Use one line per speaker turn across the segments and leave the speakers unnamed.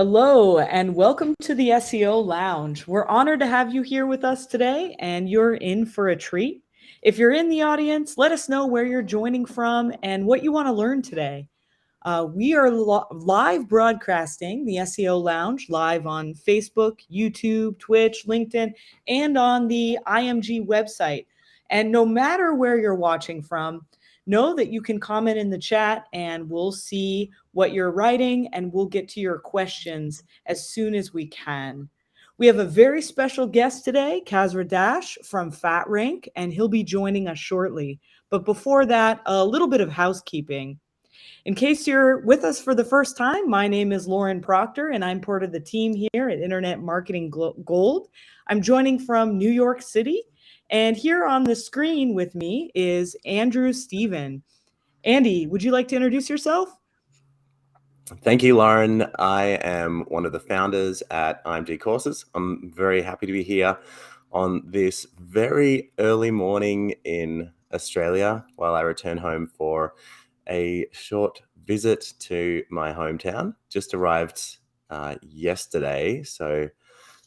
Hello, and welcome to the SEO Lounge. We're honored to have you here with us today, and you're in for a treat. If you're in the audience, let us know where you're joining from and what you want to learn today. We are live broadcasting the SEO Lounge live on Facebook, YouTube, Twitch, LinkedIn, and on the IMG website. And no matter where you're watching from, know that you can comment in the chat and we'll see what you're writing and we'll get to your questions as soon as we can. We have a very special guest today, Kasra Dash from FatRank, and he'll be joining us shortly. But before that, a little bit of housekeeping. In case you're with us for the first time, my name is Lauren Proctor, and I'm part of the team here at Internet Marketing Gold. I'm joining from New York City, and here on the screen with me is Andrew Steven. Andy, would you like to introduce yourself?
Thank you, Lauren. I am one of the founders at IMG Courses. I'm very happy to be here on this very early morning in Australia while I return home for a short visit to my hometown. Just arrived yesterday, so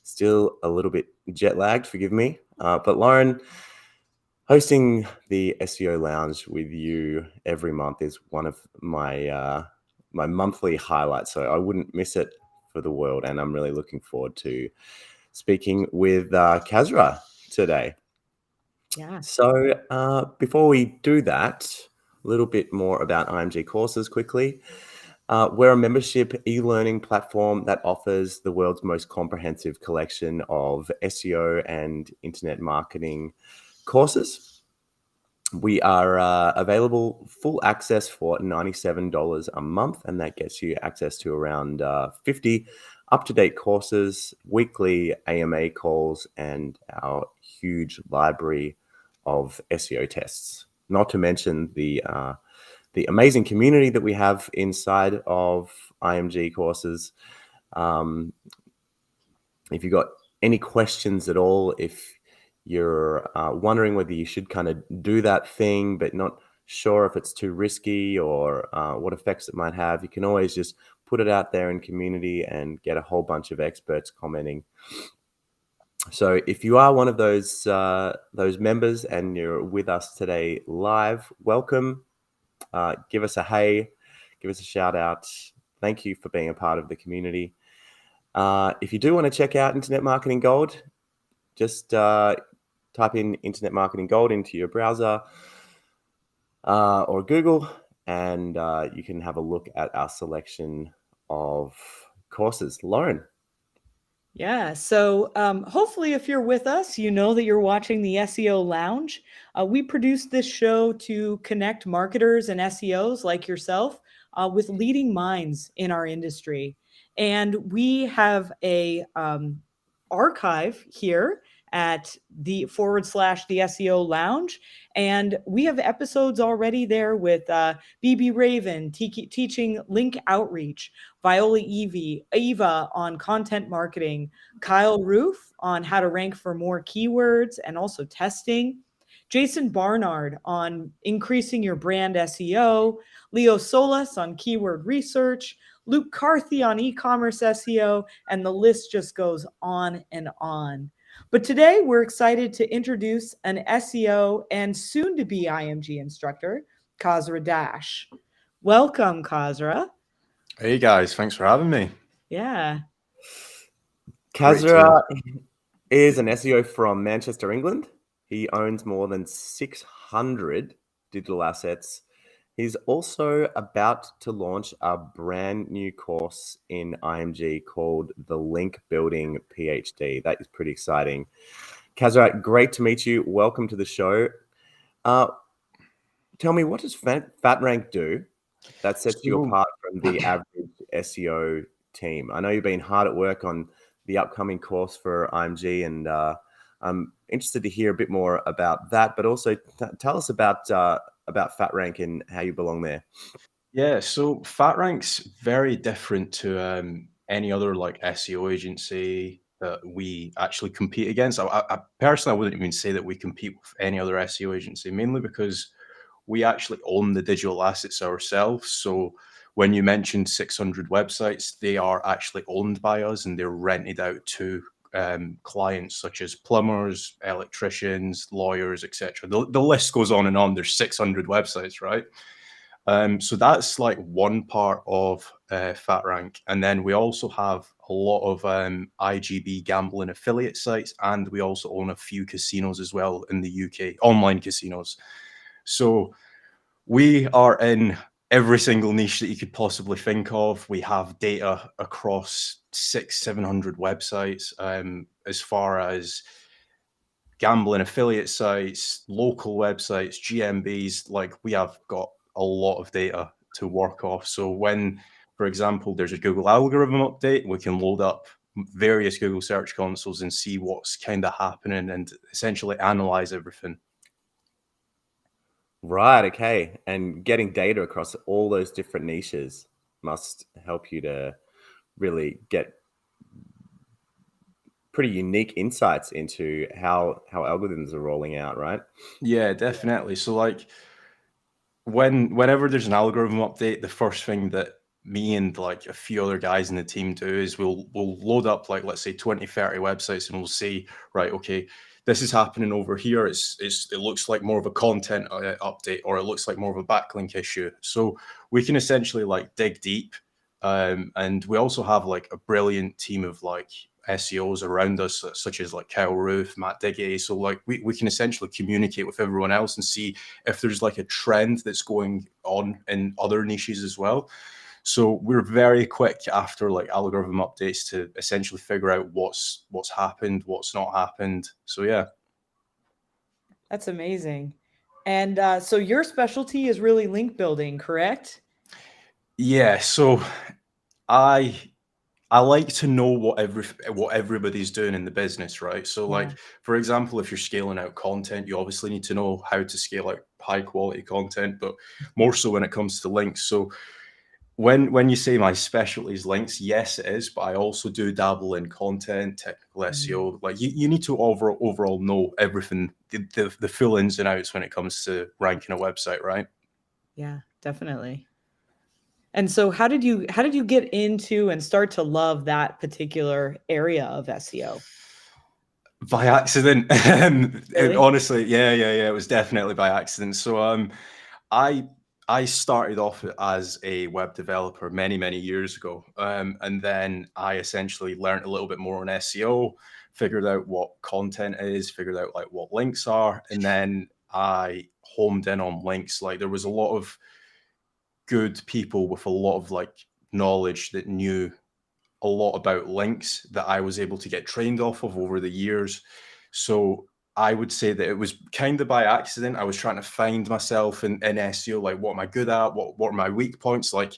still a little bit jet lagged, forgive me. But Lauren, hosting the SEO Lounge with you every month is one of my monthly highlights, so I wouldn't miss it for the world, and I'm really looking forward to speaking with Kasra today.
Yeah.
So before we do that, a little bit more about IMG Courses quickly. We're a membership e-learning platform that offers the world's most comprehensive collection of SEO and internet marketing courses. We are available full access for $97 a month, and that gets you access to around 50 up-to-date courses, weekly AMA calls, and our huge library of SEO tests. Not to mention the amazing community that we have inside of IMG Courses. If you've got any questions at all, if you're wondering whether you should kind of do that thing, but not sure if it's too risky or what effects it might have, you can always just put it out there in community and get a whole bunch of experts commenting. So if you are one of those members and you're with us today live, welcome. Give us a hey, give us a shout out. Thank you for being a part of the community. If you do want to check out Internet Marketing Gold, just type in Internet Marketing Gold into your browser or Google, and you can have a look at our selection of courses. Lauren.
Yeah, so hopefully if you're with us, you know that you're watching the SEO Lounge. We produce this show to connect marketers and SEOs like yourself with leading minds in our industry. And we have a archive here at the / the SEO Lounge. And we have episodes already there with BB Raven teaching link outreach, Viola Eva on content marketing, Kyle Roof on how to rank for more keywords and also testing, Jason Barnard on increasing your brand SEO, Leo Solis on keyword research, Luke Carthy on e-commerce SEO, and the list just goes on and on. But today we're excited to introduce an SEO and soon to be IMG instructor, Kasra Dash. Welcome, Kasra.
Hey guys, thanks for having me.
Yeah.
Kasra is an SEO from Manchester, England. He owns more than 600 digital assets. He's also about to launch a brand new course in IMG called the Link Building PhD. That is pretty exciting. Kasra, great to meet you. Welcome to the show. Tell me, what does FatRank do that sets you apart from the average SEO team? I know you've been hard at work on the upcoming course for IMG, and I'm interested to hear a bit more about that, but also tell us about FatRank and how you belong there.
Yeah, so FatRank's very different to any other like SEO agency that we actually compete against. I personally, I wouldn't even say that we compete with any other SEO agency, mainly because we actually own the digital assets ourselves. So when you mentioned 600 websites, they are actually owned by us and they're rented out to clients such as plumbers, electricians, lawyers, etc. The list goes on and on. There's 600 websites, right? So that's like one part of FatRank. And then we also have a lot of IGB gambling affiliate sites, and we also own a few casinos as well in the UK, online casinos. So we are in every single niche that you could possibly think of. We have data across 700 websites, as far as gambling affiliate sites, local websites, GMBs. Like, we have got a lot of data to work off. So when, for example, there's a Google algorithm update, we can load up various Google search consoles and see what's kind of happening and essentially analyze everything.
Right. Okay. And getting data across all those different niches must help you to really get pretty unique insights into how algorithms are rolling out, right?
Yeah, definitely. So like whenever there's an algorithm update, the first thing that me and like a few other guys in the team do is we'll load up, like, let's say 20, 30 websites, and we'll say, right, okay, this is happening over here. It looks like more of a content update, or it looks like more of a backlink issue. So we can essentially like dig deep. And we also have like a brilliant team of like SEOs around us, such as like Kyle Roof, Matt Diggy. So like we can essentially communicate with everyone else and see if there's like a trend that's going on in other niches as well. So we're very quick after like algorithm updates to essentially figure out what's happened, what's not happened. So yeah.
That's amazing. And so your specialty is really link building, correct?
Yeah. So I like to know what everybody's doing in the business, right? So
Yeah.
like, for example, if you're scaling out content, you obviously need to know how to scale out high quality content, but more so when it comes to links. So when you say my specialty is links, yes, it is, but I also do dabble in content, technical SEO. Like you need to overall know everything, the full ins and outs when it comes to ranking a website, right?
Yeah, definitely. And so how did you get into and start to love that particular area of SEO?
By accident.
Really?
Honestly, yeah. It was definitely by accident. So I started off as a web developer many years ago, and then I essentially learned a little bit more on SEO, figured out what content is, figured out like what links are, and then I homed in on links. Like, there was a lot of good people with a lot of like knowledge that knew a lot about links that I was able to get trained off of over the years. So I would say that it was kind of by accident. I was trying to find myself in SEO, like, what am I good at? What are my weak points? Like,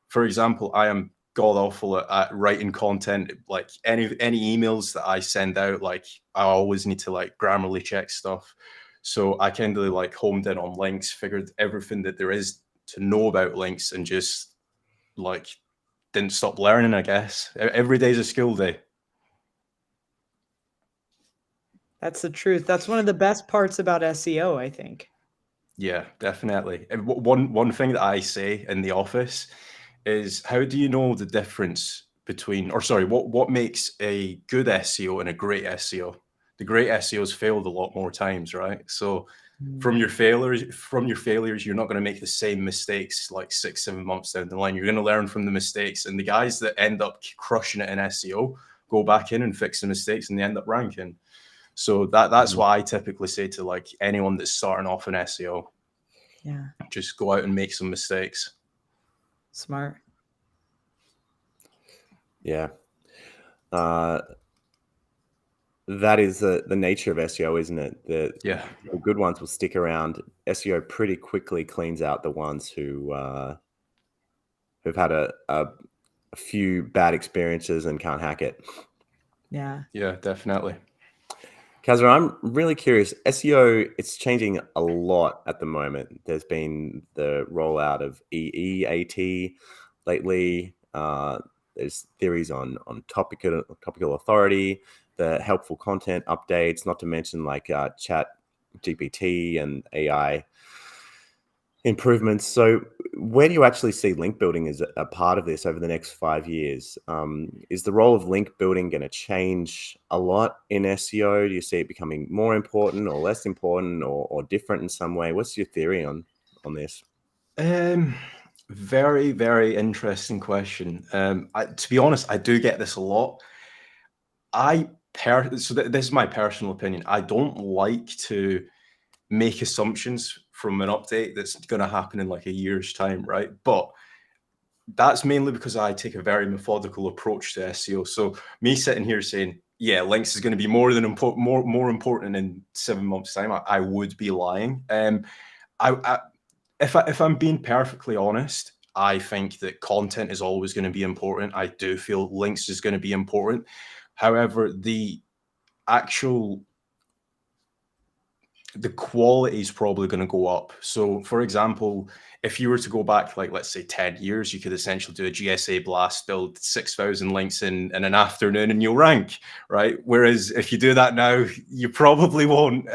for example, I am god awful at writing content. Like, any emails that I send out, like, I always need to like grammarly check stuff. So I kind of like homed in on links, figured everything that there is to know about links, and just like didn't stop learning, I guess. Every day's a skill day.
That's the truth. That's one of the best parts about SEO, I think.
Yeah, definitely. And one thing that I say in the office is, how do you know the difference between, or sorry, what makes a good SEO and a great SEO? The great SEOs failed a lot more times, right? So from your failures, you're not going to make the same mistakes like 6-7 months down the line. You're going to learn from the mistakes, and the guys that end up crushing it in SEO go back in and fix the mistakes, and they end up ranking. So that's what I typically say to like anyone that's starting off in SEO.
Yeah.
Just go out and make some mistakes.
Smart.
Yeah. That is the nature of SEO, isn't it? The good ones will stick around. SEO pretty quickly cleans out the ones who've had a few bad experiences and can't hack it.
Yeah.
Yeah, definitely.
Kasra, I'm really curious. SEO, it's changing a lot at the moment. There's been the rollout of EEAT lately. There's theories on topical authority, the helpful content updates, not to mention like Chat GPT and AI improvements. So where do you actually see link building as a part of this over the next 5 years? Is the role of link building going to change a lot in SEO? Do you see it becoming more important or less important or different in some way? What's your theory on this?
Very, very interesting question. To be honest, I do get this a lot. So this is my personal opinion. I don't like to make assumptions from an update that's going to happen in like a year's time, right? But that's mainly because I take a very methodical approach to SEO. So me sitting here saying, yeah, links is going to be more important in 7 months' time, I would be lying. If I'm being perfectly honest, I think that content is always going to be important. I do feel links is going to be important. However, the quality is probably going to go up. So for example, if you were to go back, like, let's say 10 years, you could essentially do a GSA blast, build 6,000 links in an afternoon and you'll rank, right? Whereas if you do that now, you probably won't.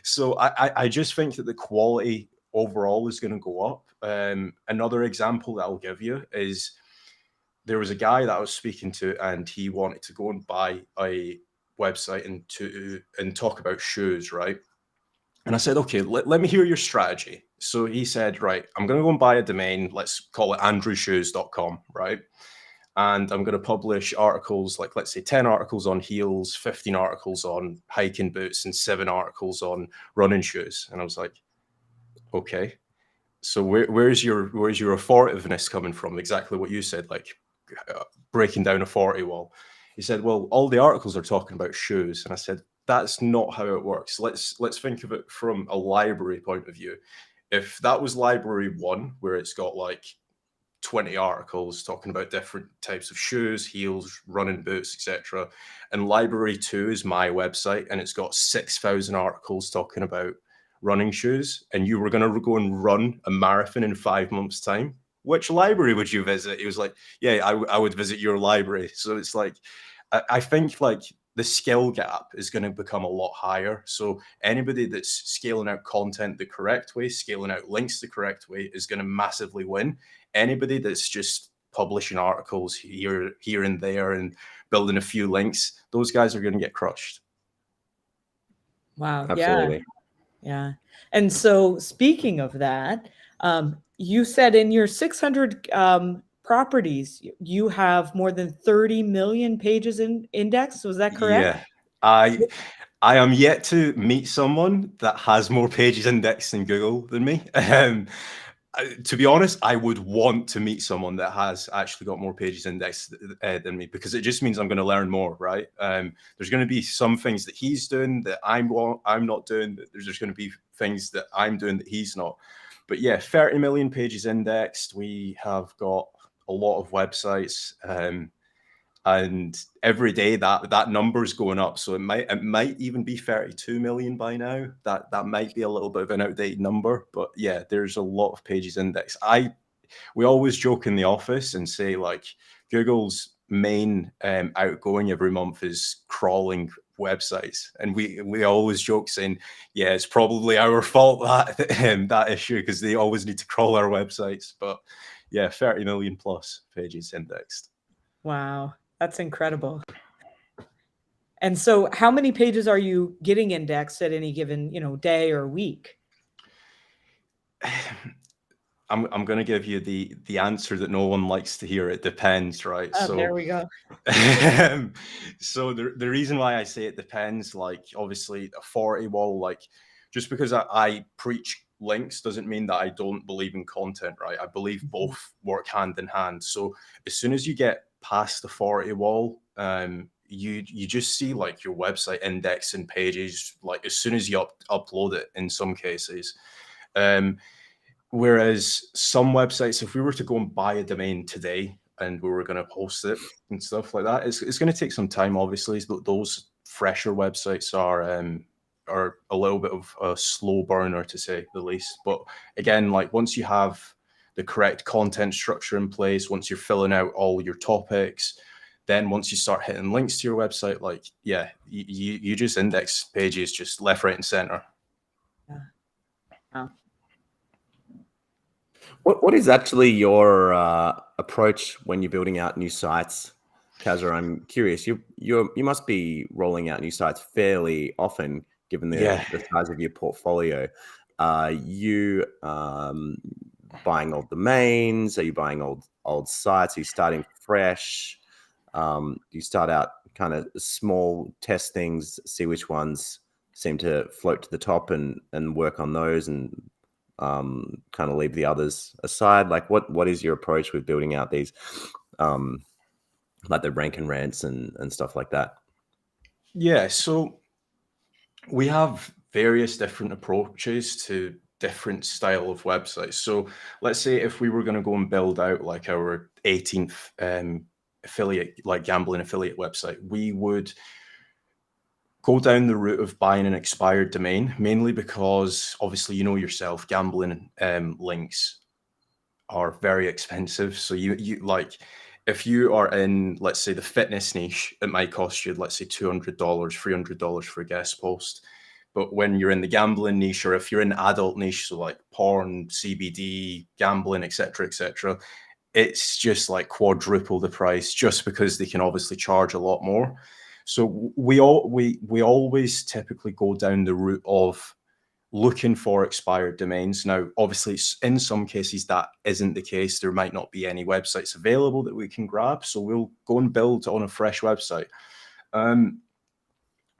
So I just think that the quality overall is going to go up. Another example that I'll give you is there was a guy that I was speaking to and he wanted to go and buy a website and talk about shoes, right? And I said, okay, let me hear your strategy. So he said, right, I'm going to go and buy a domain. Let's call it andrewshoes.com, right? And I'm going to publish articles, like, let's say 10 articles on heels, 15 articles on hiking boots, and 7 articles on running shoes. And I was like, okay, so where's your authoritiveness coming from? Exactly what you said, like breaking down authority wall. He said, well, all the articles are talking about shoes. And I said, that's not how it works. Let's think of it from a library point of view. If that was library 1, where it's got like 20 articles talking about different types of shoes, heels, running boots, etc., and library 2 is my website and it's got 6,000 articles talking about running shoes, and you were going to go and run a marathon in 5 months' time, which library would you visit? He was like, yeah, I would visit your library. So it's like, I think like the skill gap is going to become a lot higher. So anybody that's scaling out content the correct way, scaling out links the correct way, is going to massively win. Anybody that's just publishing articles here and there and building a few links, those guys are going to get crushed.
Wow.
Absolutely.
Yeah. And so speaking of that, you said in your 600 properties, you have more than 30 million pages in index. Was that correct?
Yeah. I am yet to meet someone that has more pages indexed in Google than me. To be honest, I would want to meet someone that has actually got more pages indexed than me, because it just means I'm going to learn more, right? There's going to be some things that he's doing that I'm not doing. There's just going to be things that I'm doing that he's not. But yeah, 30 million pages indexed. We have got a lot of websites. And every day that number is going up. So it might even be 32 million by now. That might be a little bit of an outdated number, but yeah, there's a lot of pages indexed. We always joke in the office and say, like, Google's main outgoing every month is crawling websites, and we always joke saying, yeah, it's probably our fault that issue, because they always need to crawl our websites. But yeah, 30 million plus pages indexed.
Wow. That's incredible. And so how many pages are you getting indexed at any given, day or week?
I'm going to give you the answer that no one likes to hear. It depends, right?
Oh,
So
there we go.
so the reason why I say it depends, like, obviously authority wall, like, just because I preach links doesn't mean that I don't believe in content, right? I believe both work hand in hand. So as soon as you get past the authority wall, you just see like your website index and pages, like as soon as you upload it in some cases. Whereas some websites, if we were to go and buy a domain today and we were going to host it and stuff like that, it's going to take some time, obviously. Those fresher websites are a little bit of a slow burner, to say the least. But again, like, once you have the correct content structure in place, once you're filling out all your topics, then once you start hitting links to your website, like, yeah, you just index pages just left, right, and center.
Yeah. Wow.
What is actually your approach when you're building out new sites, Kasra? I'm curious. You must be rolling out new sites fairly often, given the size of your portfolio. Are you buying old domains? Are you buying old sites? Are you starting fresh? Do you start out kind of small, test things, see which ones seem to float to the top, and work on those, and kind of leave the others aside? Like, what is your approach with building out these, like the rank and rants and stuff like that?
Yeah, so we have various different approaches to different style of websites. So let's say if we were going to go and build out like our 18th affiliate, like gambling affiliate website, we would go down the route of buying an expired domain, mainly because obviously, you know yourself, gambling links are very expensive. So you like, if you are in, let's say, the fitness niche, it might cost you, let's say, $200, $300 for a guest post. But when you're in the gambling niche, or if you're in adult niche, so like porn, CBD, gambling, etc., it's just like quadruple the price, just because they can obviously charge a lot more. So we always typically go down the route of looking for expired domains. Now, obviously, in some cases that isn't the case. There might not be any websites available that we can grab, so we'll go and build on a fresh website.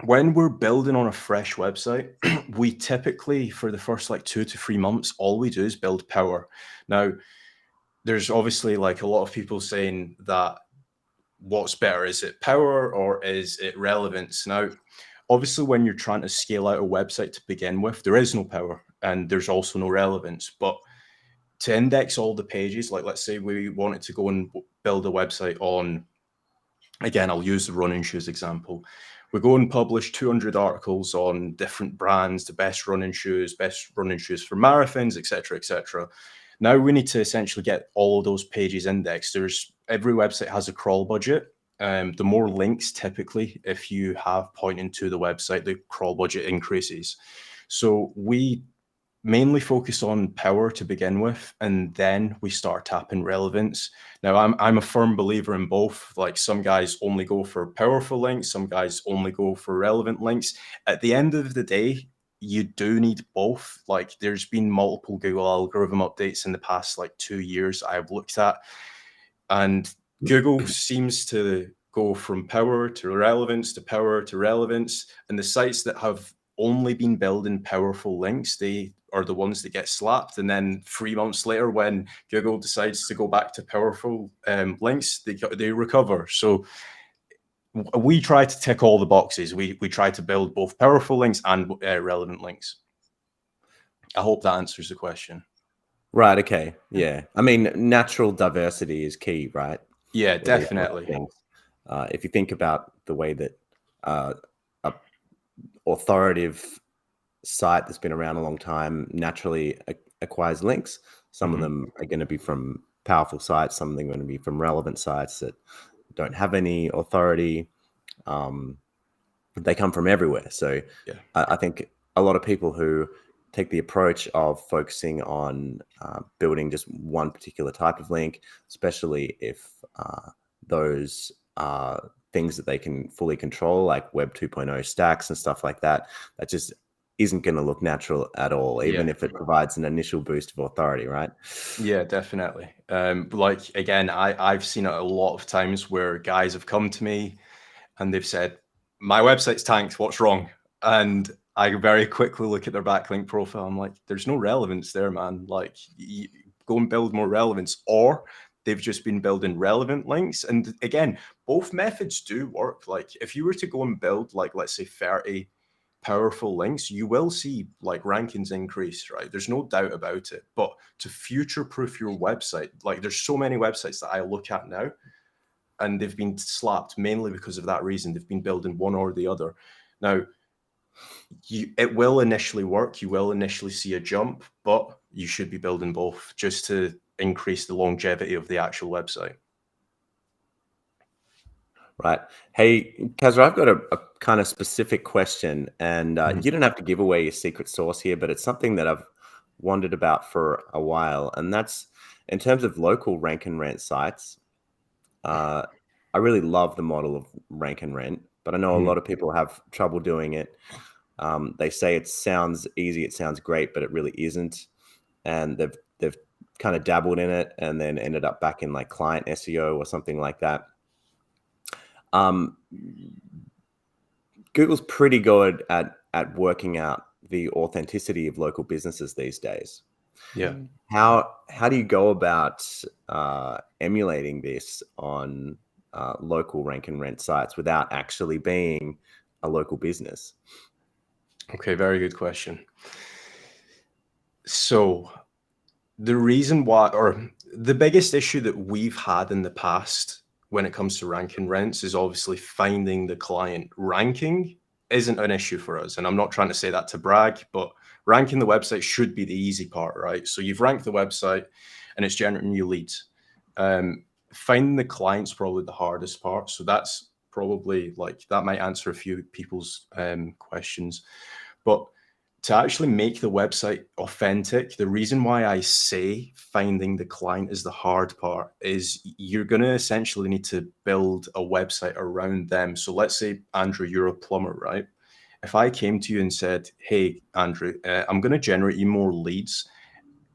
When we're building on a fresh website, we typically, for the first like 2 to 3 months, all we do is build power. Now, there's obviously like a lot of people saying that what's better, is it power or is it relevance? Now, obviously, when you're trying to scale out a website to begin with, there is no power and there's also no relevance. But to index all the pages, like let's say we wanted to go and build a website on, again, I'll use the running shoes example. We go and publish 200 articles on different brands, the best running shoes for marathons, etc. Now we need to essentially get all of those pages indexed. Every website has a crawl budget. The more links, typically, if you have pointing to the website, the crawl budget increases. So we mainly focus on power to begin with, and then we start tapping relevance. Now, I'm a firm believer in both. Like, some guys only go for powerful links, some guys only go for relevant links. At the end of the day, you do need both. Like, there's been multiple Google algorithm updates in the past like 2 years I've looked at, and Google seems to go from power to relevance to power to relevance, and the sites that have only been building powerful links, they are the ones that get slapped. And then 3 months later, when Google decides to go back to powerful links, they recover. So we try to tick all the boxes. We try to build both powerful links and relevant links. I hope that answers the question.
Right. Okay. Yeah. I mean, natural diversity is key, right?
Yeah, definitely.
If you think about the way that a authoritative site that's been around a long time naturally acquires links, some of them are going to be from powerful sites, some of them are going to be from relevant sites that don't have any authority. They come from everywhere. So yeah. I think a lot of people who take the approach of focusing on building just one particular type of link, especially if those are things that they can fully control, like Web 2.0 stacks and stuff like that, that just isn't going to look natural at all, even if it provides an initial boost of authority, right?
Yeah, definitely. Like, again, I've seen it a lot of times where guys have come to me and they've said, my website's tanked, what's wrong? And I very quickly look at their backlink profile. I'm like, there's no relevance there, man. Like, go and build more relevance. Or they've just been building relevant links. And again, both methods do work. Like, if you were to go and build, like, let's say 30 powerful links, you will see like rankings increase, right? There's no doubt about it. But to future-proof your website, like, there's so many websites that I look at now, and they've been slapped mainly because of that reason. They've been building one or the other. Now, it will initially work. You will initially see a jump, but you should be building both just to increase the longevity of the actual website.
Right. Hey, Kasra, I've got a kind of specific question, and you don't have to give away your secret sauce here, but it's something that I've wondered about for a while, and that's in terms of local rank and rent sites. I really love the model of rank and rent, but I know a lot of people have trouble doing it. They say it sounds easy, it sounds great, but it really isn't. And they've kind of dabbled in it and then ended up back in like client SEO or something like that. Google's pretty good at working out the authenticity of local businesses these days.
Yeah.
How do you go about emulating this on local rank and rent sites without actually being a local business?
Okay, very good question. So the reason why, or the biggest issue that we've had in the past when it comes to rank and rents is obviously finding the client. Ranking isn't an issue for us. And I'm not trying to say that to brag, but ranking the website should be the easy part, right? So you've ranked the website and it's generating new leads. Finding the client's probably the hardest part. So that's probably like, that might answer a few people's questions. But to actually make the website authentic, the reason why I say finding the client is the hard part is you're going to essentially need to build a website around them. So let's say, Andrew, you're a plumber, right? If I came to you and said, hey, Andrew, I'm going to generate you more leads.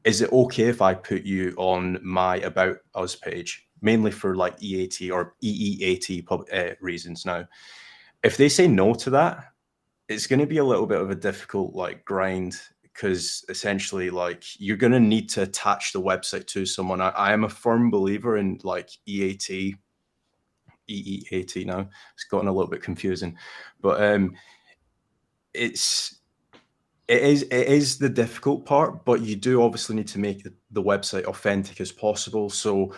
Is it okay if I put you on my About Us page, mainly for like EAT or EEAT reasons? Now, if they say no to that, it's going to be a little bit of a difficult like grind, because essentially like you're going to need to attach the website to someone. I am a firm believer in like EEAT now. It's gotten a little bit confusing, but it is the difficult part, but you do obviously need to make the website authentic as possible. So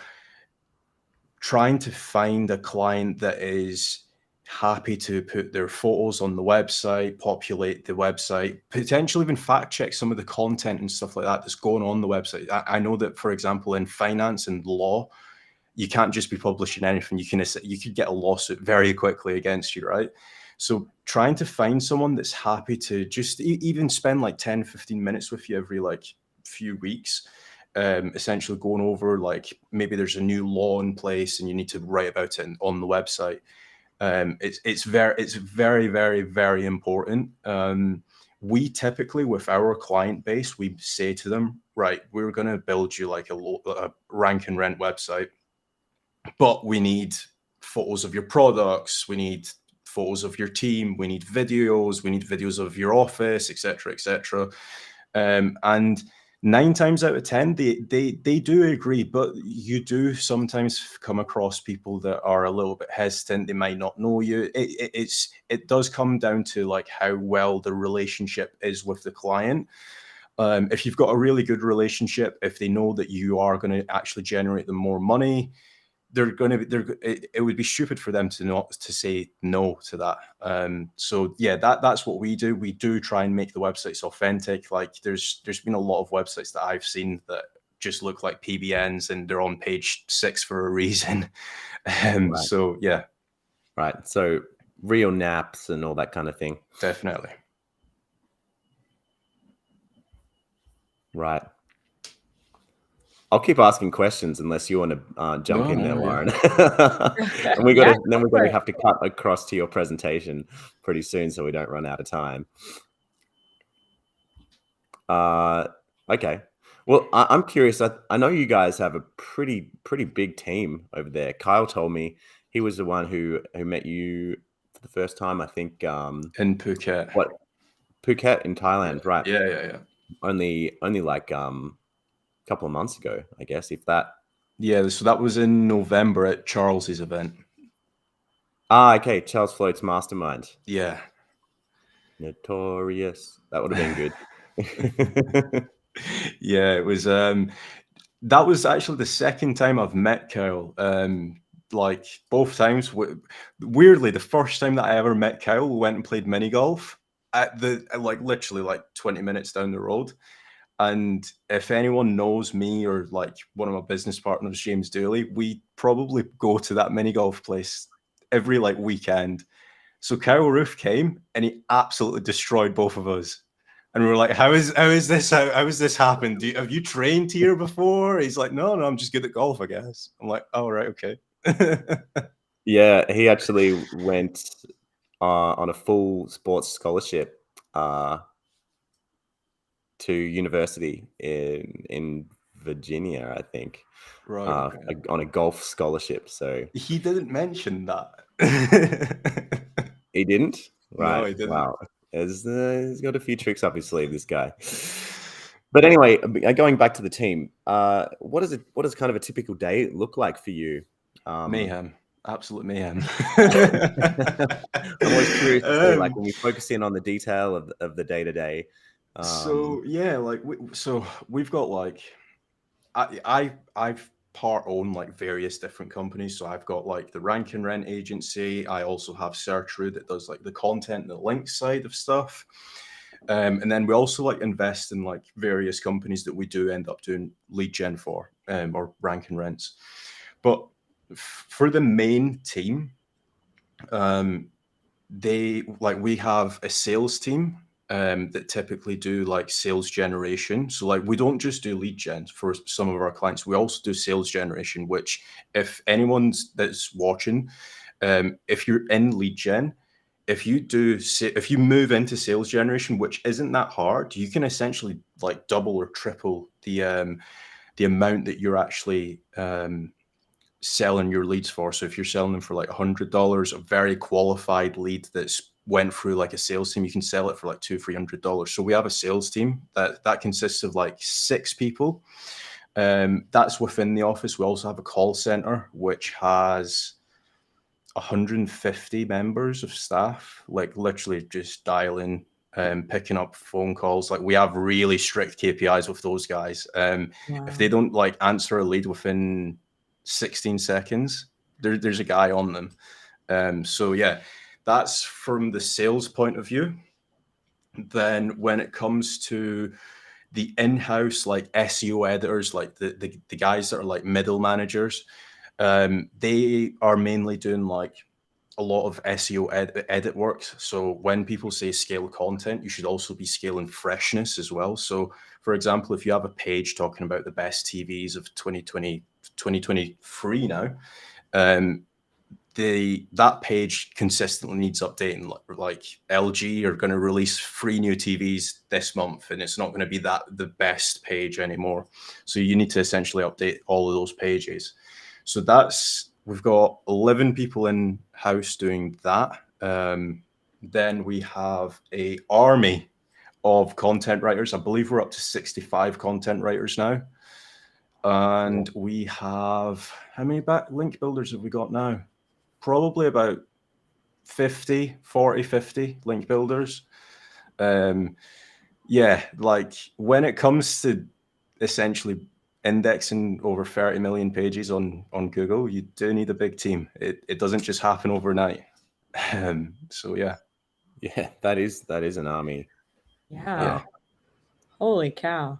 trying to find a client that is happy to put their photos on the website, populate the website, potentially even fact check some of the content and stuff like that that's going on the website. I know that, for example, in finance and law, you can't just be publishing anything. You could get a lawsuit very quickly against you, right? So trying to find someone that's happy to just even spend like 10, 15 minutes with you every like few weeks, essentially going over like maybe there's a new law in place and you need to write about it on the website. It's very, very, very important. We typically, with our client base, we say to them, right, we're going to build you like a rank and rent website, but we need photos of your products, we need photos of your team, we need videos of your office, etc., etc. And 9 times out of 10, they do agree, but you do sometimes come across people that are a little bit hesitant. They might not know you. It does come down to like how well the relationship is with the client. If you've got a really good relationship, if they know that you are going to actually generate them more money, it would be stupid for them to say no to that. So yeah, that's what we do. We do try and make the websites authentic. Like there's been a lot of websites that I've seen that just look like PBNs and they're on page 6 for a reason.
Right.
So yeah.
Right. So real naps and all that kind of thing.
Definitely.
Right. I'll keep asking questions unless you want to jump in there, Lauren. And we got to have to cut across to your presentation pretty soon so we don't run out of time. Okay. Well, I'm curious. I know you guys have a pretty big team over there. Kyle told me he was the one who met you for the first time, I think.
In Phuket.
What? Phuket in Thailand, right?
Yeah.
Only like couple of months ago, I guess, if that.
Yeah, so that was in November at Charles's event.
Okay, Charles Float's mastermind.
Yeah.
Notorious. That would have been good.
Yeah, it was that was actually the second time I've met Kyle. Like both times, weirdly, the first time that I ever met Kyle, we went and played mini golf at literally like 20 minutes down the road. And if anyone knows me or like one of my business partners, James Dooley, we probably go to that mini golf place every weekend. So Kyle Roof came and he absolutely destroyed both of us. And we were like, how is this happened? Have you trained here before? He's like, no, I'm just good at golf, I guess. I'm like, oh, right, okay.
Yeah, he actually went on a full sports scholarship to university in Virginia, I think,
Right, okay.
on a golf scholarship. So
He didn't mention that.
he didn't? Right.
No, he didn't.
Wow. He's got a few tricks up his sleeve, this guy. But anyway, going back to the team, what does kind of a typical day look like for you?
Mayhem. Absolute mayhem.
I'm always curious to see, like, when we focus in on the detail of the day-to-day.
So yeah, like we've got like I've part own like various different companies. So I've got like the Rank and Rent agency. I also have Searchroot that does like the content and the link side of stuff. And then we also like invest in like various companies that we do end up doing lead gen for, or Rank and Rents. But for the main team, we have a sales team that typically do like sales generation. So like we don't just do lead gen for some of our clients. We also do sales generation, which if anyone's that's watching, if you're in lead gen, if you move into sales generation, which isn't that hard, you can essentially like double or triple the amount that you're actually selling your leads for. So if you're selling them for like $100, a very qualified lead that's went through like a sales team, you can sell it for like $200-300. So we have a sales team that consists of like 6 people. That's within the office. We also have a call center which has 150 members of staff, like literally just dialing, picking up phone calls. Like we have really strict KPIs with those guys. If they don't like answer a lead within 16 seconds, there's a guy on them. So yeah, that's from the sales point of view. Then when it comes to the in-house like SEO editors, like the guys that are like middle managers, they are mainly doing like a lot of SEO edit works. So when people say scale content, you should also be scaling freshness as well. So for example, if you have a page talking about the best TVs of 2023 now, that page consistently needs updating. Like LG are going to release 3 new TVs this month, and it's not going to be the best page anymore. So you need to essentially update all of those pages. So we've got 11 people in house doing that. Then we have a army of content writers. I believe we're up to 65 content writers now. And we have, how many link builders have we got now? Probably about 50 link builders. Yeah, like when it comes to essentially indexing over 30 million pages on Google, you do need a big team. It doesn't just happen overnight. So yeah.
Yeah, that is an army.
Yeah. Holy cow.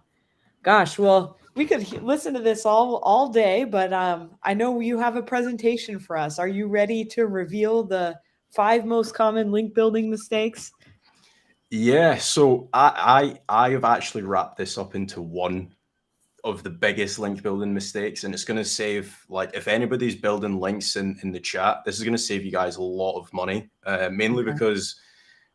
Gosh, well, we could listen to this all day, but I know you have a presentation for us. Are you ready to reveal the 5 most common link building mistakes?
Yeah, so I have actually wrapped this up into one of the biggest link building mistakes, and it's going to save, like, if anybody's building links in the chat, this is going to save you guys a lot of money, mainly because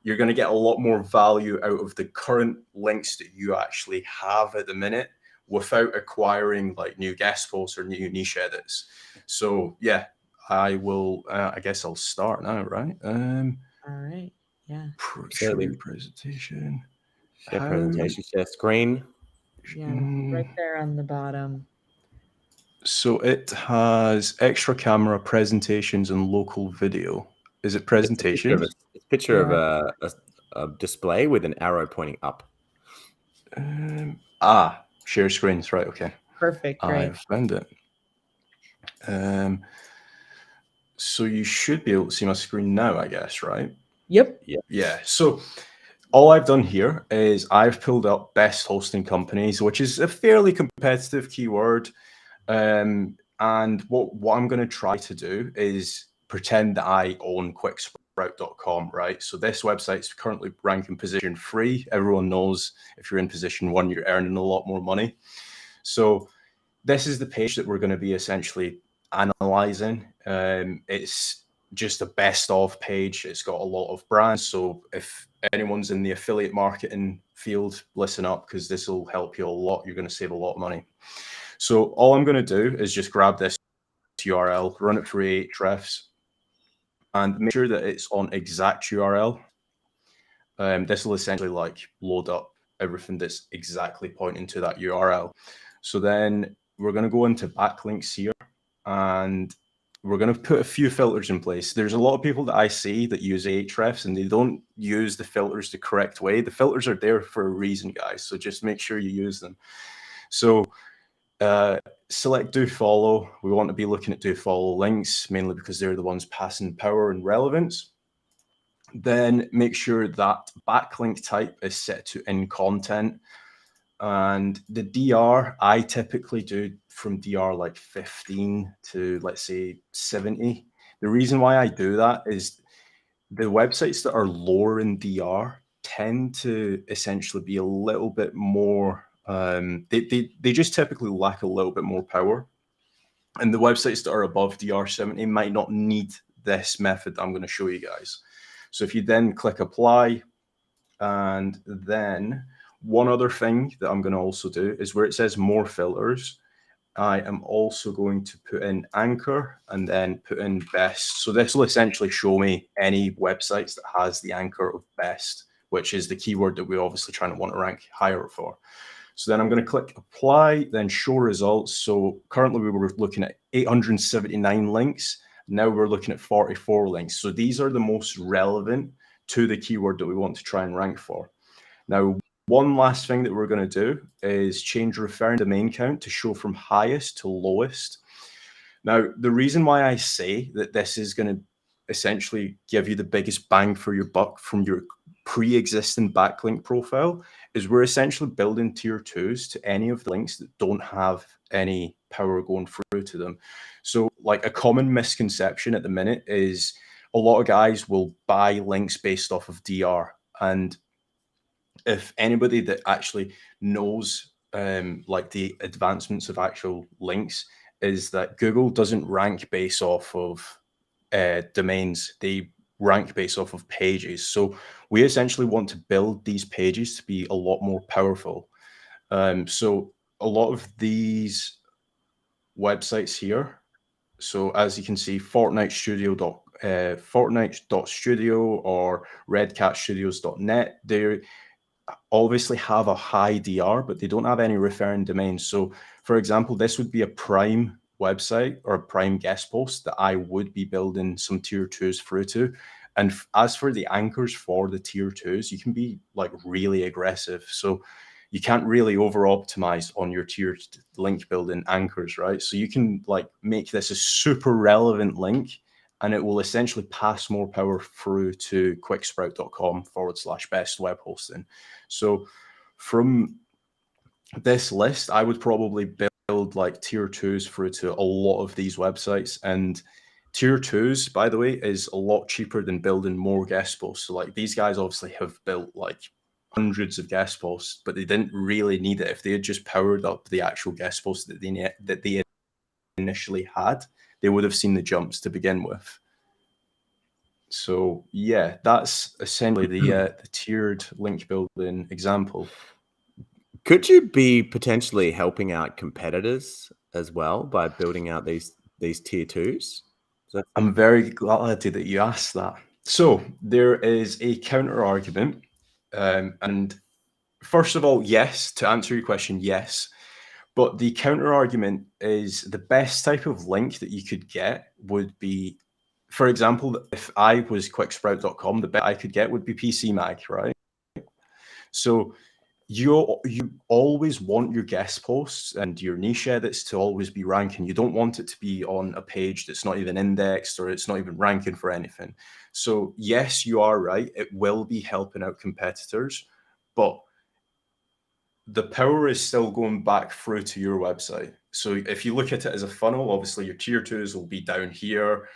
you're going to get a lot more value out of the current links that you actually have at the minute without acquiring like new guest posts or new niche edits. So yeah, I will, I guess I'll start now, right?
All right. Yeah.
Show your presentation.
Share presentation, share screen.
Yeah, right there on the bottom.
So it has extra camera, presentations, and local video. Is it presentations?
It's a picture of a display with an arrow pointing up.
Share screens, right? Okay.
Perfect. Great.
I found it. So you should be able to see my screen now, I guess, right?
Yep.
Yeah. So all I've done here is I've pulled up best hosting companies, which is a fairly competitive keyword. And what I'm going to try to do is pretend that I own QuickSprout. quicksprout.com, right? So this website's currently ranking position 3. Everyone knows if you're in position 1, you're earning a lot more money. So this is the page that we're going to be essentially analyzing. It's just a best of page. It's got a lot of brands. So if anyone's in the affiliate marketing field, listen up, because this will help you a lot. You're going to save a lot of money. So all I'm going to do is just grab this URL, run it through Ahrefs, and make sure that it's on exact URL. This will essentially like load up everything that's exactly pointing to that URL. So then we're going to go into backlinks here, and we're going to put a few filters in place. There's a lot of people that I see that use Ahrefs and they don't use the filters the correct way. The filters are there for a reason, guys. So just make sure you use them. So select do follow. We want to be looking at do follow links, mainly because they're the ones passing power and relevance. Then make sure that backlink type is set to in content. And the DR, I typically do from DR like 15 to, let's say, 70. The reason why I do that is the websites that are lower in DR tend to essentially be a little bit more, they just typically lack a little bit more power. And the websites that are above DR 70 might not need this method that I'm going to show you guys. So if you then click apply, and then one other thing that I'm going to also do is where it says more filters, I am also going to put in anchor and then put in best. So this will essentially show me any websites that has the anchor of best, which is the keyword that we're obviously trying to want to rank higher for. So then I'm going to click apply, then show results. So currently we were looking at 879 links. Now we're looking at 44 links. So these are the most relevant to the keyword that we want to try and rank for. Now, one last thing that we're going to do is change referring domain count to show from highest to lowest. Now, the reason why I say that this is going to essentially give you the biggest bang for your buck from your pre-existing backlink profile is we're essentially building tier 2s to any of the links that don't have any power going through to them. So like a common misconception at the minute is a lot of guys will buy links based off of DR. And if anybody that actually knows like the advancements of actual links is that Google doesn't rank based off of domains. They rank based off of pages. So we essentially want to build these pages to be a lot more powerful. So a lot of these websites here, so as you can see, Fortnite.studio or redcatstudios.net, they obviously have a high DR, but they don't have any referring domains. So for example, this would be a prime website or a prime guest post that I would be building some tier 2s through to. And as for the anchors for the tier 2s, you can be like really aggressive. So you can't really over optimize on your tiered link building anchors, right? So you can like make this a super relevant link and it will essentially pass more power through to quicksprout.com/best web hosting. So from this list, I would probably build like tier 2s through to a lot of these websites. And tier 2s, by the way, is a lot cheaper than building more guest posts. So like these guys obviously have built like hundreds of guest posts, but they didn't really need it. If they had just powered up the actual guest posts that they initially had, they would have seen the jumps to begin with. So yeah, that's essentially the tiered link building example.
Could you be potentially helping out competitors as well by building out these tier 2s?
I'm very glad that you asked that. So there is a counter argument. And first of all, yes, to answer your question, yes. But the counter argument is the best type of link that you could get would be, for example, if I was quicksprout.com, the best I could get would be PC Mag, right? So you always want your guest posts and your niche edits to always be ranking. You don't want it to be on a page that's not even indexed or it's not even ranking for anything. So yes, you are right. It will be helping out competitors, but the power is still going back through to your website. So if you look at it as a funnel, obviously your tier 2s will be down here.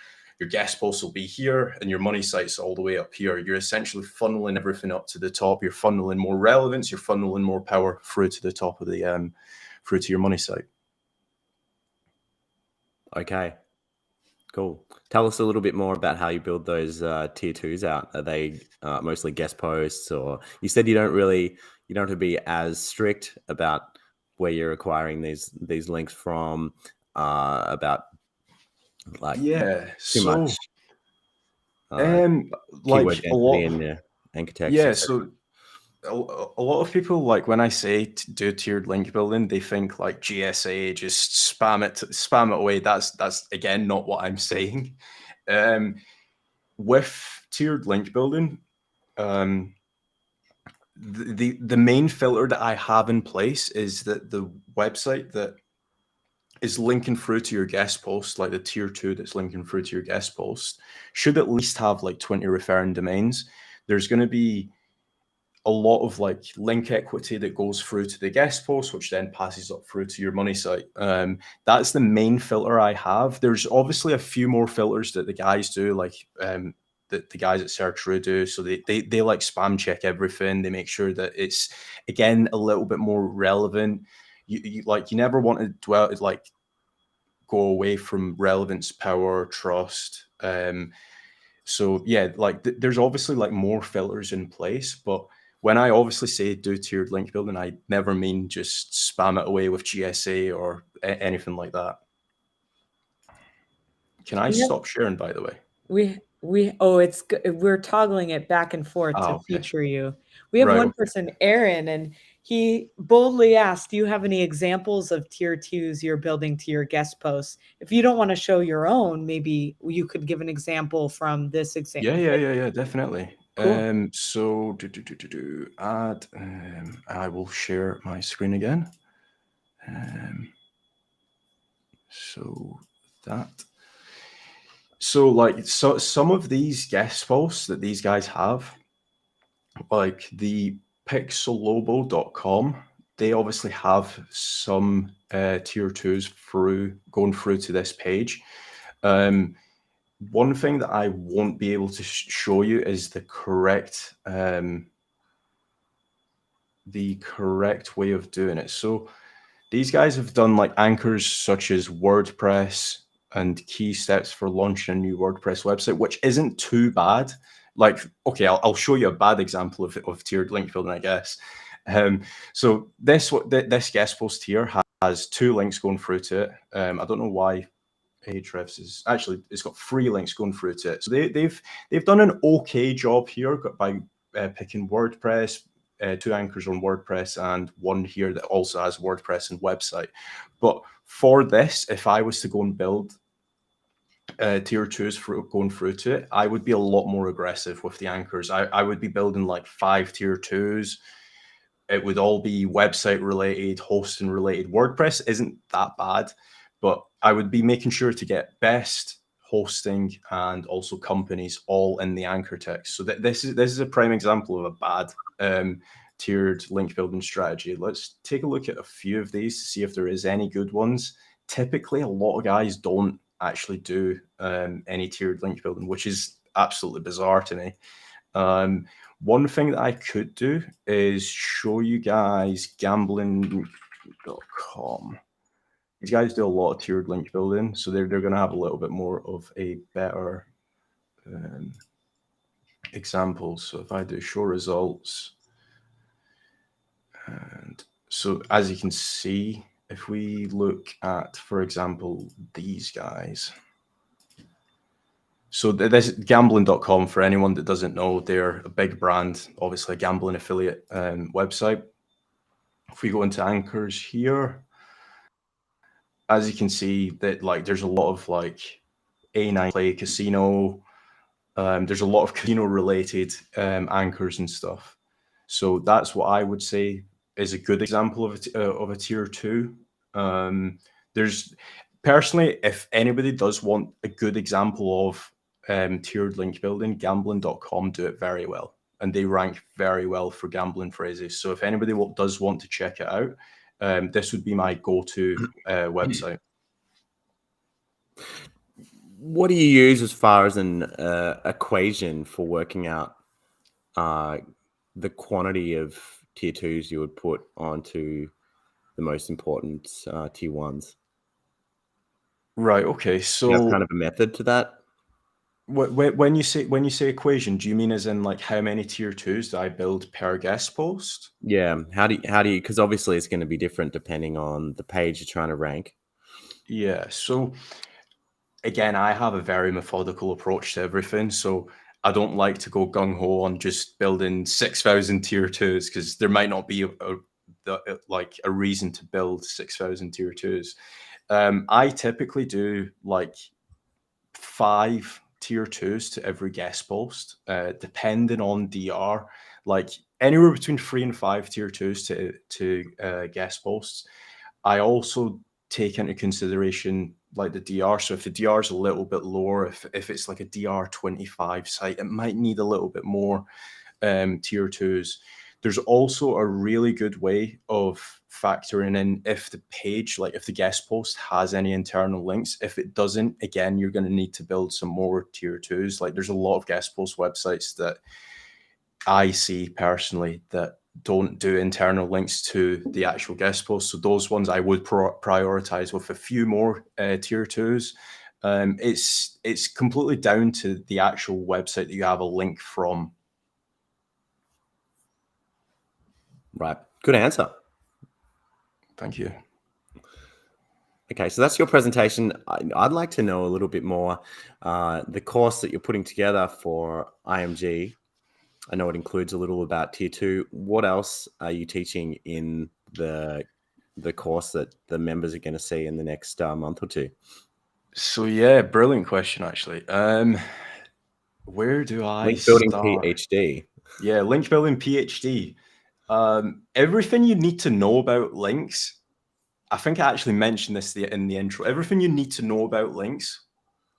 your guest posts will be here, and your money site's all the way up here. You're essentially funneling everything up to the top. You're funneling more relevance. You're funneling more power through to the top of the through to your money site.
Okay, cool. Tell us a little bit more about how you build those tier 2s out. Are they mostly guest posts, or you said you don't have to be as strict about where you're acquiring these links from, about like too much keyword
like a lot,
density in your anchor text,
yeah.
etc.
So a lot of people, like when I say do tiered link building, they think like GSA, just spam it away. That's again not what I'm saying. With tiered link building, the main filter that I have in place is that the website that is linking through to your guest post, like the tier 2 that's linking through to your guest post, should at least have like 20 referring domains. There's going to be a lot of like link equity that goes through to the guest post, which then passes up through to your money site. That's the main filter I have. There's obviously a few more filters that the guys do, like the guys at Searcheroo do. So they like spam check everything. They make sure that it's, again, a little bit more relevant. You never want to go away from relevance, power, trust. So yeah, like there's obviously like more filters in place, but when I obviously say do tiered link building, I never mean just spam it away with GSA or anything like that. Can I stop sharing, by the way?
We're toggling it back and forth to
okay.
feature you. We have
Right,
one
okay.
person, Aaron, and he boldly asked, do you have any examples of tier 2s you're building to your guest posts? If you don't want to show your own, maybe you could give an example from this example.
Yeah, definitely.
Cool.
So add, I will share my screen again. So some of these guest posts that these guys have, like the pixellobo.com, they obviously have some tier 2s going through to this page. One thing that I won't be able to show you is the correct way of doing it. So these guys have done like anchors such as WordPress and key steps for launching a new WordPress website, which isn't too bad. Like, okay, I'll show you a bad example of tiered link building, I guess. So this guest post here has 2 links going through to it. I don't know why Ahrefs is actually, it's got 3 links going through to it. So they've done an okay job here by picking WordPress, 2 anchors on WordPress, and 1 here that also has WordPress and website. But for this, if I was to go and build tier 2s going through to it, I would be a lot more aggressive with the anchors. I would be building like 5 tier 2s. It would all be website related, hosting related. WordPress isn't that bad, but I would be making sure to get best, hosting, and also companies all in the anchor text. So this is a prime example of a bad tiered link building strategy. Let's take a look at a few of these to see if there is any good ones. Typically, a lot of guys don't actually do any tiered link building, which is absolutely bizarre to me. One thing that I could do is show you guys gambling.com. These guys do a lot of tiered link building, so they're going to have a little bit more of a better example. So if I do show results, and so as you can see, if we look at, for example, these guys. So this gambling.com, for anyone that doesn't know, they're a big brand, obviously a gambling affiliate website. If we go into anchors here, as you can see, that like there's a lot of like A9 play casino. There's a lot of casino related anchors and stuff. So that's what I would say is a good example of a tier 2. There's personally, if anybody does want a good example of tiered link building, gambling.com do it very well, and they rank very well for gambling phrases. So if anybody does want to check it out, this would be my go-to website.
what do you use as far as an equation for working out the quantity of tier 2s you would put onto the most important tier 1s?
Right. Okay.
Do
So
you have kind of a method to that?
when you say equation, do you mean as in like how many tier 2s do I build per guest post?
Yeah. How do you, because obviously it's going to be different depending on the page you're trying to rank.
Yeah. So again, I have a very methodical approach to everything. So I don't like to go gung ho on just building 6,000 tier 2s because there might not be a reason to build 6,000 tier 2s. I typically do like 5 tier 2s to every guest post, depending on DR, like anywhere between 3 and 5 tier 2s to guest posts. I also take into consideration like the DR. So if the DR is a little bit lower, if it's like a DR 25 site, it might need a little bit more tier 2s. There's also a really good way of factoring in if the page, like if the guest post has any internal links. If it doesn't, again, you're going to need to build some more tier 2s. Like there's a lot of guest post websites that I see personally that don't do internal links to the actual guest post. So those ones I would prioritize with a few more tier 2s. It's completely down to the actual website that you have a link from.
Right. Good answer.
Thank you.
Okay, so that's your presentation. I'd like to know a little bit more. The course that you're putting together for IMG, I know it includes a little about tier 2. What else are you teaching in the course that the members are going to see in the next month or two?
So yeah, brilliant question actually. Where do I
Link building
start?
PhD.
Yeah, link building PhD. Everything you need to know about links. I think I actually mentioned this in the intro. Everything you need to know about links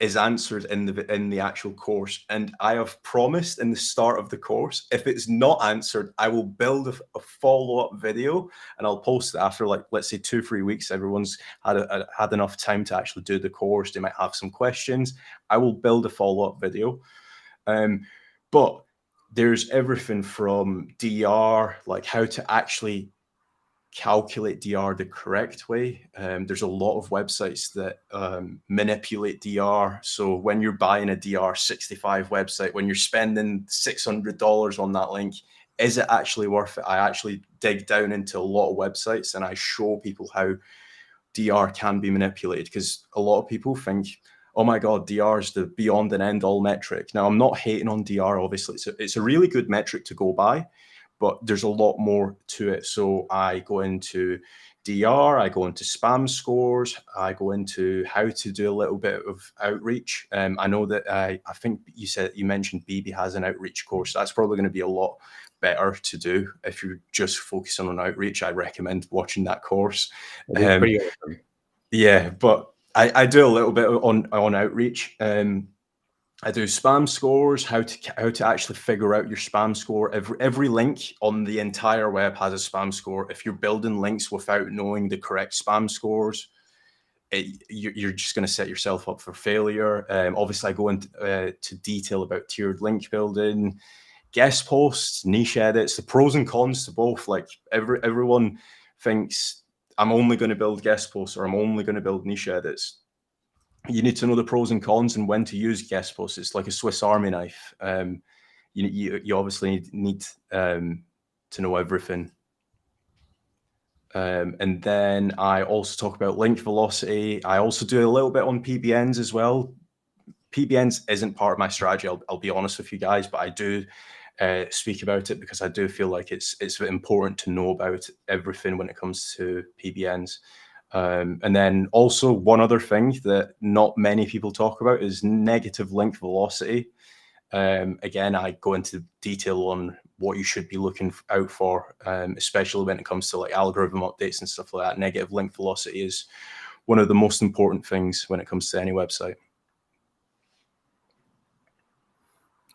is answered in the actual course. And I have promised in the start of the course, if it's not answered, I will build a follow-up video and I'll post it after, like, let's say 2-3 weeks. Everyone's had enough time to actually do the course. They might have some questions. I will build a follow-up video. But there's everything from DR, like how to actually calculate DR the correct way. There's a lot of websites that manipulate DR. So when you're buying a DR 65 website, when you're spending $600 on that link, is it actually worth it? I actually dig down into a lot of websites and I show people how DR can be manipulated, because a lot of people think, oh my God, DR is the beyond and end all metric. Now, I'm not hating on DR, obviously. It's a really good metric to go by, but there's a lot more to it. So I go into DR, I go into spam scores, I go into how to do a little bit of outreach. I know that I think you mentioned BB has an outreach course. That's probably going to be a lot better to do if you're just focusing on outreach. I recommend watching that course.
Pretty awesome.
Yeah, but I do a little bit on outreach. I do spam scores, how to actually figure out your spam score. Every link on the entire web has a spam score. If you're building links without knowing the correct spam scores, you're just going to set yourself up for failure. Obviously, I go into to detail about tiered link building, guest posts, niche edits, the pros and cons to both. Like everyone thinks I'm only going to build guest posts or I'm only going to build niche edits. You need to know the pros and cons and when to use guest posts. It's like a Swiss Army knife. You obviously need to know everything. And then I also talk about link velocity. I also do a little bit on PBNs as well. PBNs isn't part of my strategy, I'll be honest with you guys, but I do speak about it because I do feel like it's important to know about everything when it comes to PBNs. And then also one other thing that not many people talk about is negative link velocity. Again, I go into detail on what you should be looking out for, especially when it comes to like algorithm updates and stuff like that. Negative link velocity is one of the most important things when it comes to any website.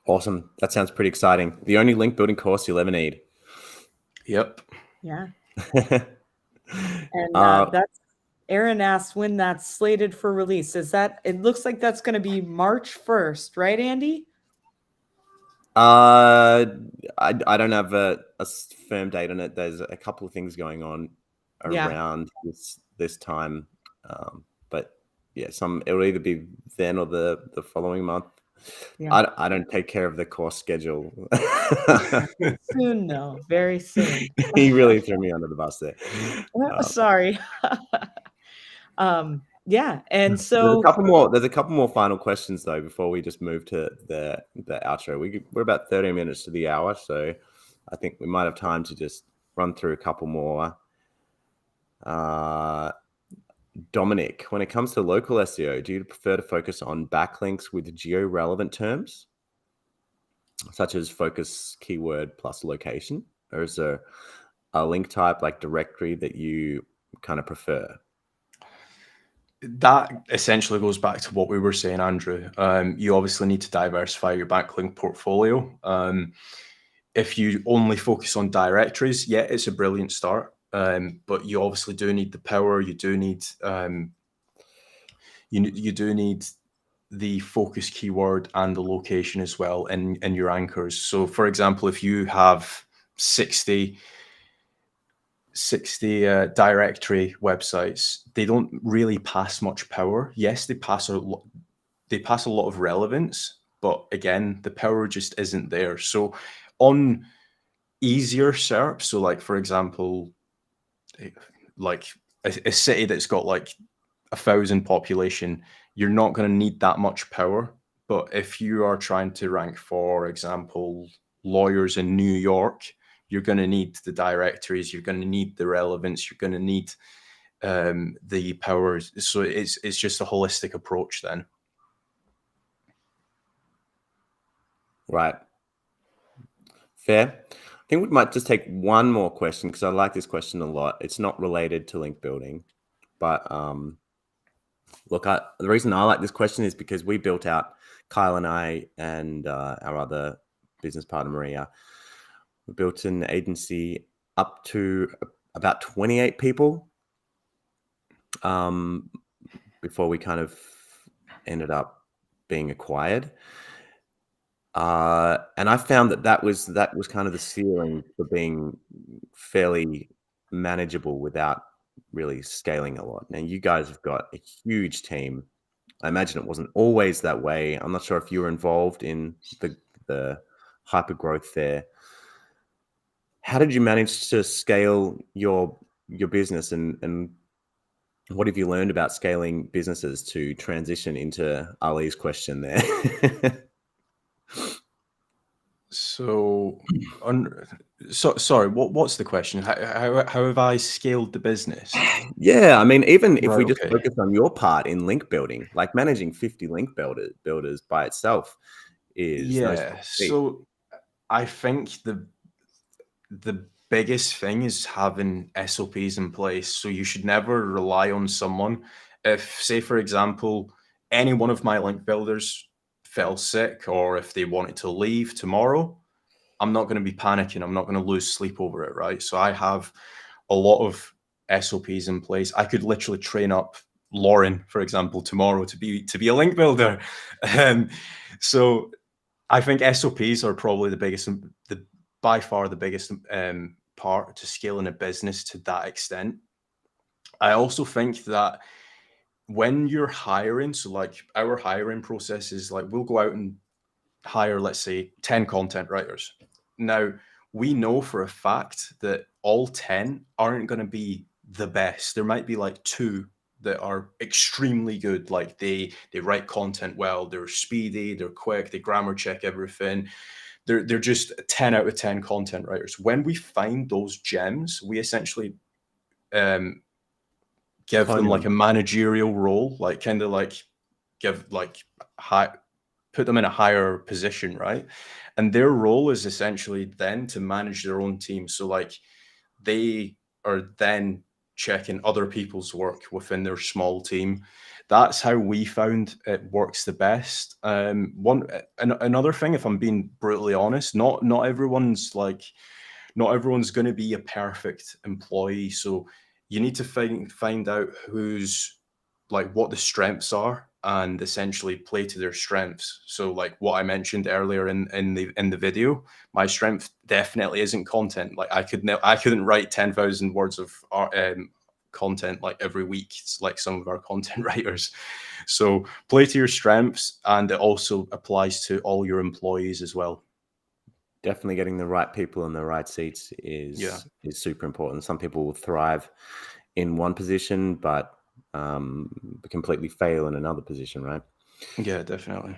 Awesome. That sounds pretty exciting. The only link building course you'll ever need.
Yep.
Yeah. And Aaron asks when that's slated for release. It looks like that's going to be March 1st, right, Andy?
I don't have a firm date on it. There's a couple of things going on around this time, but yeah, it'll either be then or the following month.
Yeah.
I don't take care of the course schedule.
Soon, though, very soon.
He really threw me under the bus there.
Sorry. Yeah, and so
there's a couple more final questions though before we just move to the outro. We're about 30 minutes to the hour, so I think we might have time to just run through a couple more. Dominic, when it comes to local SEO, do you prefer to focus on backlinks with geo-relevant terms, such as focus keyword plus location, or is there a link type like directory that you kind of prefer?
That essentially goes back to what we were saying, Andrew. You obviously need to diversify your backlink portfolio. If you only focus on directories, yeah, it's a brilliant start. But you obviously do need the power. You do need you do need the focus keyword and the location as well in your anchors. So, for example, if you have 60 directory websites, they don't really pass much power. Yes, they pass a lot of relevance, but again, the power just isn't there. So on easier SERP, so like for example, like a city that's got like 1,000 population, you're not going to need that much power. But if you are trying to rank, for example, lawyers in New York, you're going to need the directories, you're going to need the relevance, you're going to need the powers. So it's just a holistic approach then.
Right. Fair. I think we might just take one more question because I like this question a lot. It's not related to link building, but look, the reason I like this question is because we built out, Kyle and I and our other business partner, Maria, we built an agency up to about 28 people before we kind of ended up being acquired. And I found that was kind of the ceiling for being fairly manageable without really scaling a lot. Now you guys have got a huge team. I imagine it wasn't always that way. I'm not sure if you were involved in the hyper growth there. How did you manage to scale your business, and what have you learned about scaling businesses to transition into Ali's question there?
So sorry, what's the question? How have I scaled the business?
Yeah, I mean, even if we just
Okay.
focus on your part in link building, like managing 50 link builders by itself is no small feat.
So I think the biggest thing is having SOPs in place. So you should never rely on someone. If, say, for example, any one of my link builders fell sick or if they wanted to leave tomorrow, I'm not going to be panicking. I'm not going to lose sleep over it, right? So I have a lot of SOPs in place. I could literally train up Lauren, for example, tomorrow to be a link builder. So I think SOPs are probably by far the biggest part to scaling a business to that extent. I also think that when you're hiring, so like our hiring process is like we'll go out and hire, let's say, 10 content writers. Now, we know for a fact that all 10 aren't going to be the best. There might be like 2 that are extremely good. Like they write content well, they're speedy, they're quick, they grammar check everything. They're just 10 out of 10 content writers. When we find those gems, we essentially give them like a managerial role, like kind of like put them in a higher position, right? And their role is essentially then to manage their own team. So like they are then checking other people's work within their small team. That's how we found it works the best. Another thing, if I'm being brutally honest, not everyone's going to be a perfect employee. So you need to find out who's like what the strengths are and essentially play to their strengths. So like what I mentioned earlier in the video, my strength definitely isn't content. Like I couldn't write 10,000 words of content like every week. It's like some of our content writers. So play to your strengths, and it also applies to all your employees as well.
Definitely getting the right people in the right seats is super important. Some people will thrive in one position, but completely fail in another position, right?
Yeah, definitely.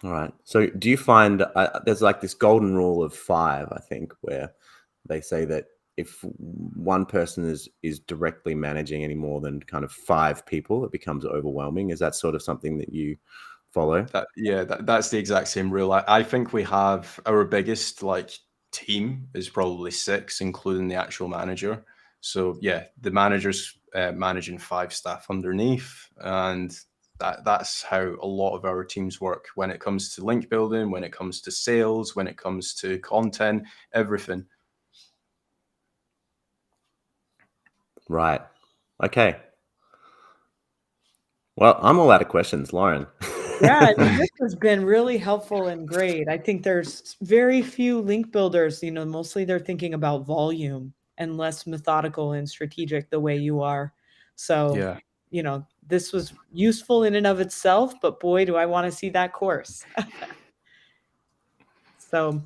All right. So do you find there's like this golden rule of 5, I think, where they say that if one person is directly managing any more than kind of 5 people, it becomes overwhelming. Is that sort of something that you follow?
That's the exact same rule. I think we have our biggest like team is probably 6, including the actual manager. So yeah, the manager's managing 5 staff underneath, and that's how a lot of our teams work when it comes to link building, when it comes to sales, when it comes to content, everything.
Right. Okay. Well, I'm all out of questions, Lauren.
Yeah, this has been really helpful and great. I think there's very few link builders, mostly they're thinking about volume and less methodical and strategic the way you are. So,
Yeah.
This was useful in and of itself, but boy, do I want to see that course. So,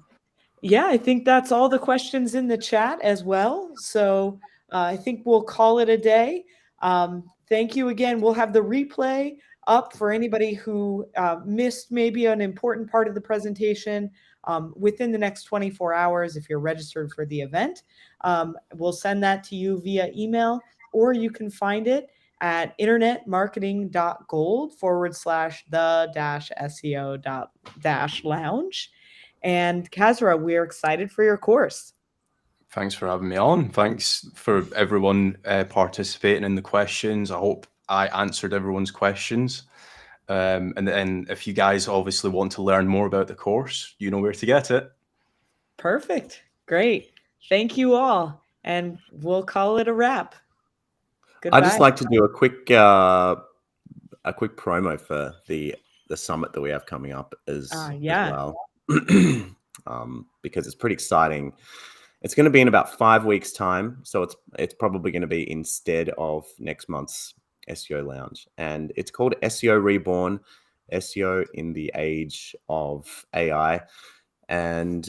yeah, I think that's all the questions in the chat as well. So I think we'll call it a day. Thank you again. We'll have the replay up for anybody who missed maybe an important part of the presentation within the next 24 hours if you're registered for the event. We'll send that to you via email, or you can find it at internetmarketing.gold/the-SEO-lounge. And Kasra, we're excited for your course.
Thanks for having me on. Thanks for everyone participating in the questions. I hope I answered everyone's questions. And then if you guys obviously want to learn more about the course, you know where to get it.
Perfect. Great. Thank you all. And we'll call it a wrap. Goodbye.
I'd just like to do a quick promo for the summit that we have coming up as well. Because it's pretty exciting. It's going to be in about 5 weeks' time, so it's probably going to be instead of next month's SEO Lounge, and it's called SEO Reborn, SEO in the age of AI, and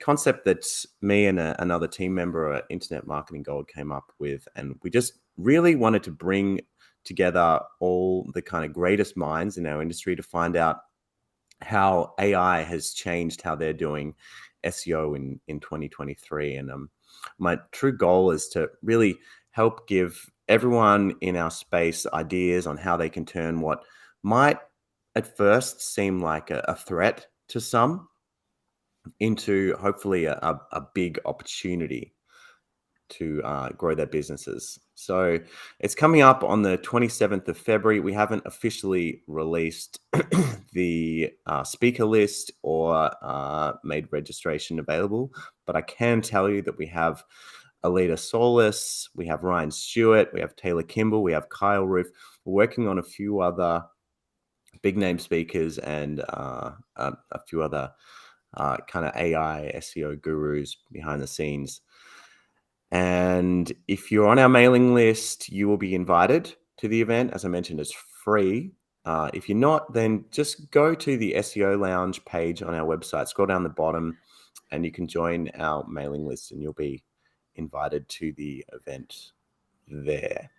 concept that me and another team member at Internet Marketing Gold came up with, and we just really wanted to bring together all the kind of greatest minds in our industry to find out how AI has changed how they're doing SEO in 2023. And my true goal is to really help give everyone in our space ideas on how they can turn what might at first seem like a threat to some into hopefully a big opportunity to grow their businesses. So it's coming up on the 27th of February. We haven't officially released the speaker list or made registration available, but I can tell you that we have Alita Solis, we have Ryan Stewart, we have Taylor Kimball, we have Kyle Roof. We're working on a few other big name speakers and a few other kind of AI SEO gurus behind the scenes. And if you're on our mailing list, you will be invited to the event. As I mentioned, it's free. If you're not, then just go to the SEO Lounge page on our website, scroll down the bottom, and you can join our mailing list and you'll be invited to the event there.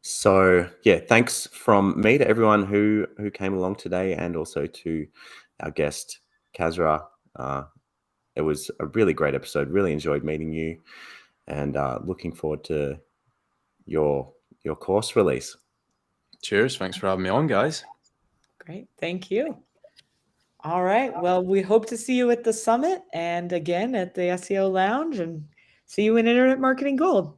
So yeah, thanks from me to everyone who came along today, and also to our guest, Kasra. It was a really great episode. Really enjoyed meeting you, and looking forward to your course release.
Cheers. Thanks for having me on, guys.
Great. Thank you. All right. Well, we hope to see you at the summit and again at the SEO Lounge, and see you in Internet Marketing Gold.